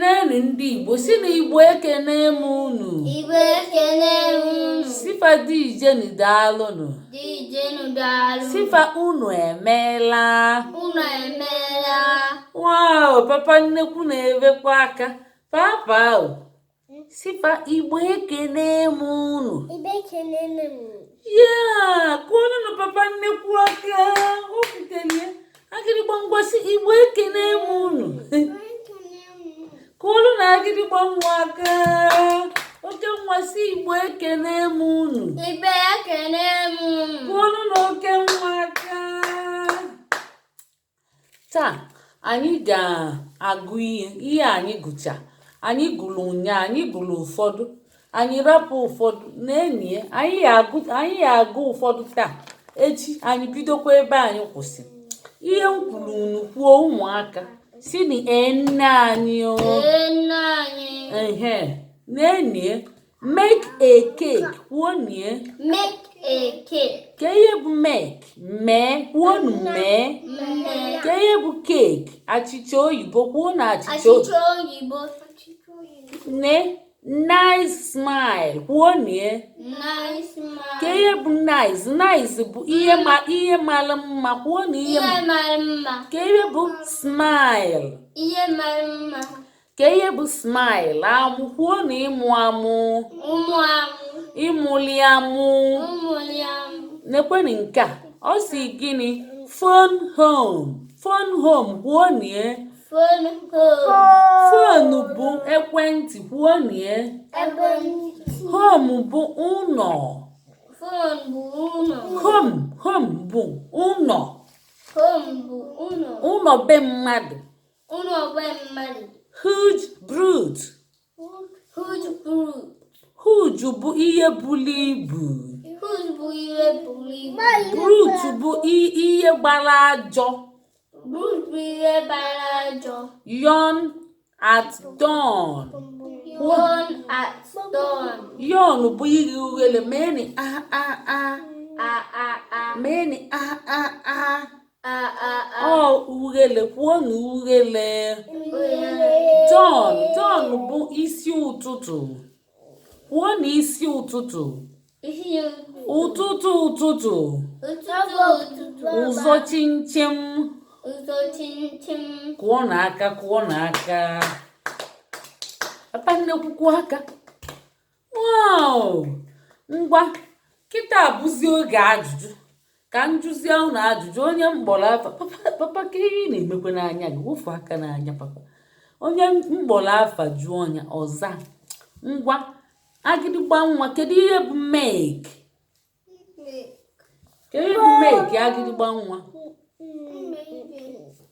Nenu ndị Igbo si na Igbo ekene m unu. Igbo ekene unu. Sifa dijenu daalụnụ. Dijenu daalụ. Sifa unu emeela. Unu emeela. Wow, papa nnekwu na-evekwa aka. Papa o. Sifa Igbo ekene m unu. Igbo ekene unu. Yeah, kụọnụ na papa nnekwu aka. O kwutelie. Agịrị gbangwasị Igbo ekene m unu. Kụọnụ na agịrị gbangwa aka. Oke nwasị Igbo ekene m unu. Igbo ekene m unu. Kụọnụ na oke nwa aka. Taa anyị ga-agụ ihe anyị gụcha. Anyị gụrụ ụnyaahụ, anyị gụrụ ụfọdụ, anyị rapụ ụfọdụ na-enyi anyị agụ ụfọdụ taa. Echi anyị bidokwa ebe anyị kwụsị. Ihe m kwuru unu kwuo ụmụaka si na nne anyị o. Nne anyị. Na-enye make a cake kwuo nie. Make a cake. Ka ihe bụ make mee kwuo nu mee. Ka ihe bụ cake achịcha oyibo kwuo na achịcha oyibo. Nice smile kwuo nie. Nice smile. Ka ihe bụ nice bụ ihe mara mma kwuo na ihe mara mma. Ka ihe bụ smile. Ihe mara mma. Ka ihe bụ smile amụ kwuo na ịmụ amụ. Ụmụ amụ. Ịmụli amụ. Ụmụli amụ. Nekweni nke a ọ si gịnị phone home. Phone home kwuo nie. Phone home. Phone bụ ekwentị kwuo nie. Ekwentị. Home bụ ụlọ. Phone bụ ụlọ. Home bụ ụlọ. Home bụ ụlọ. Ụlọ be mmadụ. Ụlọ be mmadụ. Huge brute. Huge brute. Huge bụ ihe buru ibu. Huge bụ ihe buru ibu. Brute bụ ihe gbara ajọ. Brute bụ ihe gbara ajọ. Yawn at dawn. Yawn at dawn. Yawn bụ ihe ughele meni meni ughele kwuo na ughele. Dawn bụ isi ụtụtụ. Kwuo na isi ụtụtụ. Ụtụtụ. Ụzọ chinchem. Kwuo n'aka. Papa nnekwukwu aka. Wow! Ngwa kịta abụzi oge ajụjụ. Ka m jụzie unu ajụjụ onye mkpọrọ afa. Papa ka ihe ị na-emekwe n'anya gị wofu aka n'anya papa. Onye mkpọrọ afa jụọ ọnya ọza. Ngwa agịdịgba nwa kedu ihe bụ make? Kedu ihe bụ make agịdịgba nwa?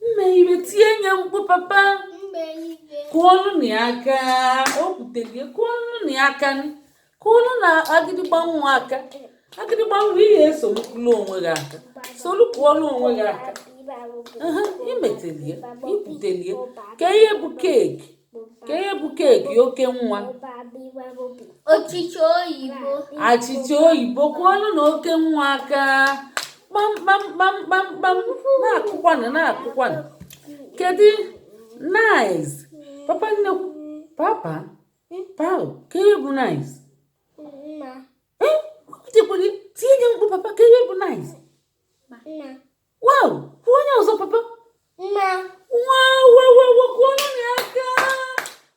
Mme ibe tie nye mkpu papa. Kụọnụ na aka. O kwutelie kụọnụ na aka. Kụọnụ na agịdịgba nwa aka. Agịdịgba nwa ihe esolukulu onwe gị aka. Solukụọnụ onwe gị aka. Imetelie ikwutelie. Ka ihe bụ keeki? Ka ihe bụ keeki oke nwa? Achịcha oyibo kwuọnụ na oke nwa aka. Kpam na-akụkwanụ. Kedu nice? Papa nnekwu papa ka ihe bụ nice? Tinye mkpu papa ka ihe bụ nice? Wow! Kwuo onye ọzọ papa. Wow! Kwuo na aka.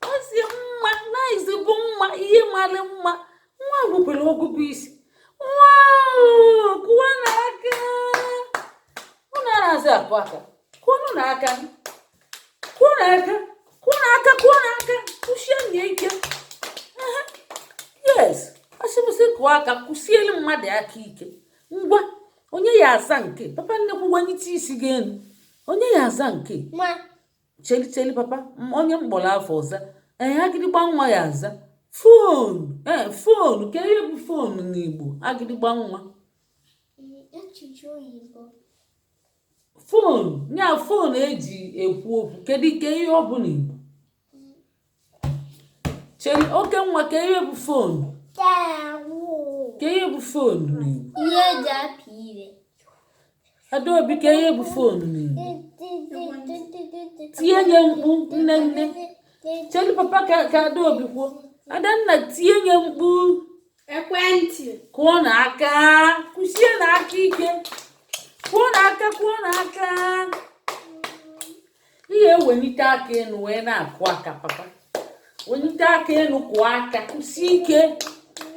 Ọ si mma. Nice bụ mma. Ihe mara mma. Nwa bụkwara ọgụgụ isi. Wow! Kwuo na aka. Unu anaghịzi akụ aka. Kwuo na aka. Kwụsie nye ike. Yes. Asịbụsị kụọ aka kwụsielu mmadụ aka ike. Ngwa onye ya aza nke. Papa nnekwu gbanyite isi gị elu. Onye ya aza nke. Cheli papa. Onye mkpọrọ afọ ọza. Agịdịgba nwa ya aza. Phone. Phone. Ka ihe bụ phone n'Igbo? Agịdịgba nwa. Phone eji ekwu okwu. Kedu ike ihe ọ bụ n'Igbo? Cheli oke nwa ka ihe bụ phone? Ka ihe bụ phone n'Igbo? Ihe eji apị ire. Adaobi ka ihe bụ phone n'Igbo? Tinye nye mkpu nne. Cheli papa ka Adaobi kwuo. Adanna tie nye mkpu. Ekwentị. Kụọ n'aka. Kwụsie n'aka ike. Kụọ n'aka. Ihe wenite aka enu wee na-akụ aka papa. Wenite aka enu kụọ aka. Kwụsie ike.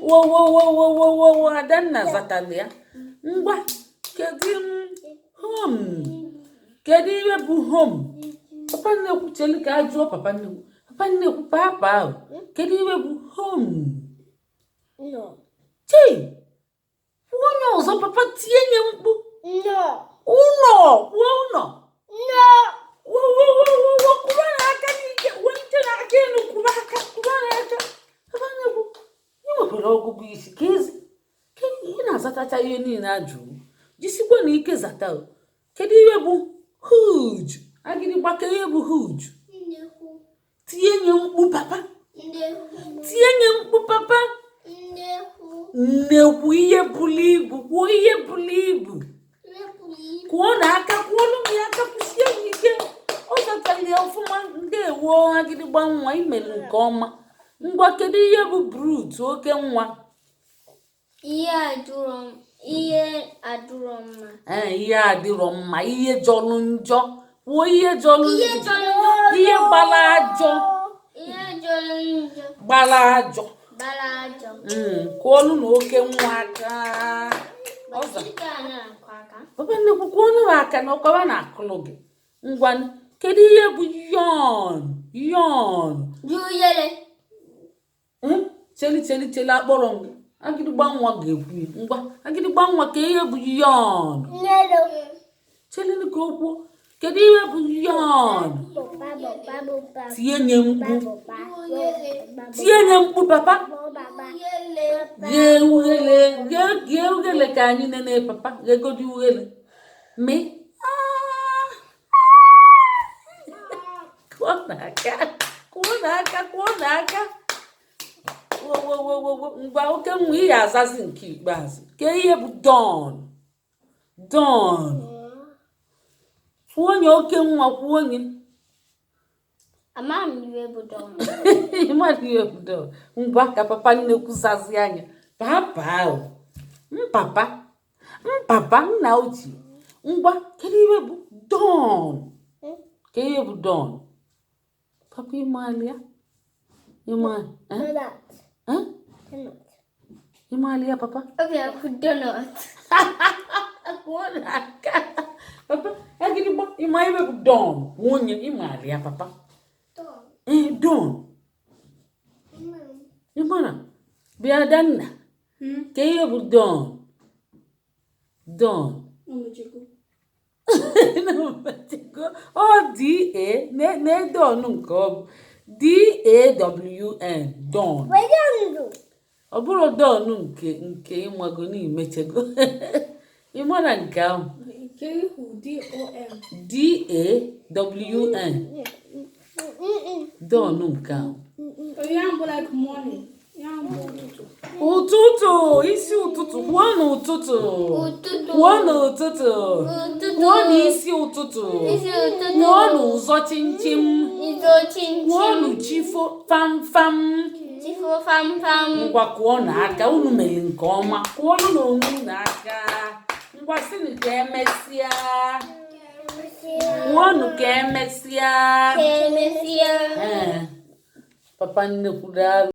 Wo. Adanna zatara ya. Ngwa. Kedu ihe bụ home? Papa nnekwu cheli ka ajụọ papa nnekwu. Papa nnekwu papa. Kedu ihe bụ home? No. Chei. Onye ọzọ papa tie nye mkpu. No. Ụlọ. No. Kuba n'aka n'ike. Wenite n'aka elu kuba n'aka. Papa nnekwu. Ị nwekwara ọgụgụ isi ka ezi. Ị na-azatacha ihe niile ajụ. Jisikwa na ike zata. Kedu ihe bụ huge? Agịrịgba ka ihe bụ huge. Tie nye mkpu papa. Tie nye mkpu papa. Nnekwu ihe bulu ibu. Kwuo ihe bulu ibu. Kwuo n'aka. Kwuolu m ya aka. Kwụsie m ike. Ọ zatara ya ọfụma. Ndewo agịrịgba nwa imelu nke ọma. Ngwa kedu ihe bụ brute oke nwa? Ihe adịrọ mma. Ihe adịrọ mma. Ihe jọrọ njọ. Kwuo ihe jọrọ njọ. Ihe gbara ajọ. Gbara ajọ. Kwuolu na oke nwa aka. Papa nnekwu kwuolu aka na ọkọba na-akụlụ gị. Ngwa kedu ihe bụ yawn? Cheli akpọrọ m gị. Agịrịgba nwa ga-ekwu ya. Ngwa agịrịgba nwa ka ihe bụ yawn. Cheli ka o kwuo. Kedu ihe bụ yawn? Tie nye mkpu papa. Gee ughele ka anyị nene papa. Gegodi ughele. Kwuo n'aka. Ngwa oke nwa ihe azazi nke ikpeazụ. Ka ihe bụ dawn. Kwuo onye oke nwa kwuo onye. Ama m ihe bụ dawn. Ịmadụ ihe bụ dawn. Ngwa ka papa nnekwu zazi anya. Mpapa nna ochie. Ngwa kedu ihe bụ dawn? Ka ihe bụ dawn? Papa ịmalị ya? Ịmalị ya papa? Okay, I put donut. Kwuo n'aka. Papa, agịrịgba ịma ihe bụ dawn. Nwunye ịmalị ya papa. Dawn. Ịmara? Bịa Adanna. Ka ihe bụ dawn? Ọ D.A. na-dawn nke ọ bụ D.A.W.N. dawn. Ọ bụrụ dawn nke ịmago n'imechego. Ịmara nke ahụ? D.A.W.N. dawn nke ahụ. Ụtụtụ. Isi ụtụtụ. Kwuo n'ụtụtụ. Kwuo n'isi ụtụtụ. Kwuo n'ụzọ chimchim. Kwuo n'chifo famfam. Ngwa kwuo n'aka. Unu mere nke ọma. Kwuo n'onwe n'aka. Ngwa sịnụ ka emesịa. Kwuo ka emesịa. Papa nnekwu daalụ.